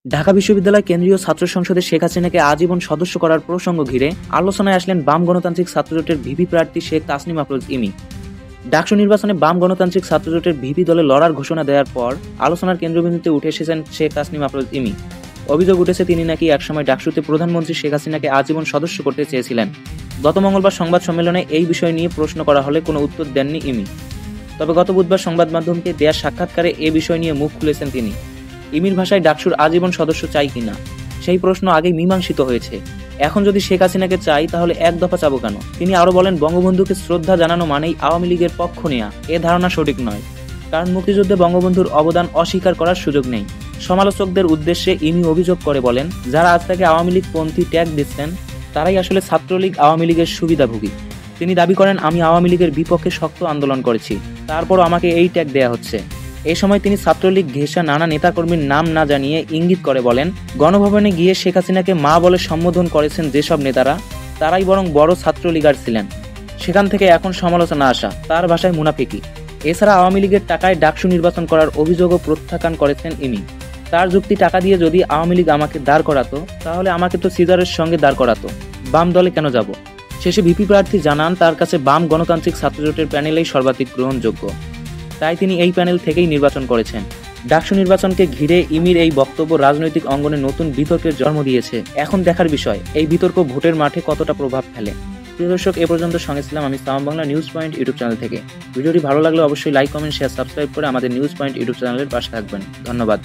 ঢাকা বিশ্ববিদ্যালয় কেন্দ্রীয় ছাত্র সংসদে শেখ হাসিনাকে আজীবন সদস্য করার প্রসঙ্গ ঘিরে আলোচনায় আসলেন বাম গণতান্ত্রিক ছাত্রজোটের ভিপি প্রার্থী শেখ তাসনিম আফরোজ ইমি। ডাকসু নির্বাচনে বাম গণতান্ত্রিক ছাত্রজোটের ভিপি দলে লড়ার ঘোষণা দেওয়ার পর আলোচনার কেন্দ্রবিন্দুতে উঠে এসেছেন শেখ তাসনিম আফরোজ ইমি। অভিযোগ উঠেছে তিনি নাকি একসময় ডাকসুতে প্রধানমন্ত্রী শেখ হাসিনাকে আজীবন সদস্য করতে চেয়েছিলেন। গত মঙ্গলবার সংবাদ সম্মেলনে এই বিষয় নিয়ে প্রশ্ন করা হলে কোনো উত্তর দেননি ইমি। তবে গত বুধবার সংবাদ মাধ্যমকে দেয়া সাক্ষাৎকারে এ বিষয় নিয়ে মুখ খুলেছেন তিনি। ইমির ভাষায় ডাকসুর আজীবন সদস্য চাই কিনা সেই প্রশ্ন আগেই মীমাংসিত হয়েছে। এখন যদি শেখ হাসিনাকে চাই তাহলে এক দফা চাবো কেন? তিনি আরো বলেন, বঙ্গবন্ধুকে শ্রদ্ধা জানানো মানেই আওয়ামী লীগের পক্ষ নেয়া, এ ধারণা সঠিক নয়। কারণ মুক্তিযুদ্ধে বঙ্গবন্ধুর অবদান অস্বীকার করার সুযোগ নেই। সমালোচকদের উদ্দেশ্যে ইমি অভিযোগ করে বলেন, যারা আজ তাকে আওয়ামী লীগ পন্থী ট্যাগ দিচ্ছেন তারাই আসলে ছাত্রলীগ আওয়ামী লীগের সুবিধাভোগী। তিনি দাবি করেন, আমি আওয়ামী লীগের বিপক্ষে শক্ত আন্দোলন করেছি, তারপরও আমাকে এই ট্যাগ দেয়া হচ্ছে। এই সময় তিনি ছাত্রলীগ ঘেঁষা নানা নেতাকর্মীর নাম না জানিয়ে ইঙ্গিত করে বলেন, গণভবনে গিয়ে শেখ হাসিনাকে মা বলে সম্বোধন করেছেন যেসব নেতারা, তারাই বরং বড় ছাত্রলীগার ছিলেন। সেখান থেকে এখন সমালোচনা আসা, তার ভাষায় মুনাফিকি। এছাড়া আওয়ামী লীগের টাকায় ডাকসু নির্বাচন করার অভিযোগও প্রত্যাখ্যান করেছেন ইমি। তার যুক্তি, টাকা দিয়ে যদি আওয়ামী লীগ আমাকে দাঁড় করাতো তাহলে আমাকে তো সিজারের সঙ্গে দাঁড় করাতো, বাম দলে কেন যাব? শেষে ভিপি প্রার্থী জানান, তার কাছে বাম গণতান্ত্রিক ছাত্রজোটের প্যানেলেই সর্বাধিক গ্রহণযোগ্য, তাই তিনি এই প্যানেল থেকেই নির্বাচন করেছেন। ডাকসু নির্বাচনকে ঘিরে ইমির এই বক্তব্য রাজনৈতিক অঙ্গনে নতুন বিতর্কের জন্ম দিয়েছে। এখন দেখার বিষয়, এই বিতর্ক ভোটের মাঠে কতটা প্রভাব ফেলে। প্রিয় দর্শক, এ পর্যন্ত সঙ্গে ছিলাম আমি Sam Bangla news point YouTube channel থেকে। ভিডিওটি ভালো লাগলে অবশ্যই লাইক, কমেন্ট, শেয়ার, সাবস্ক্রাইব করে আমাদের নিউজ পয়েন্ট ইউটিউব চ্যানেলের পাশে থাকবেন। ধন্যবাদ।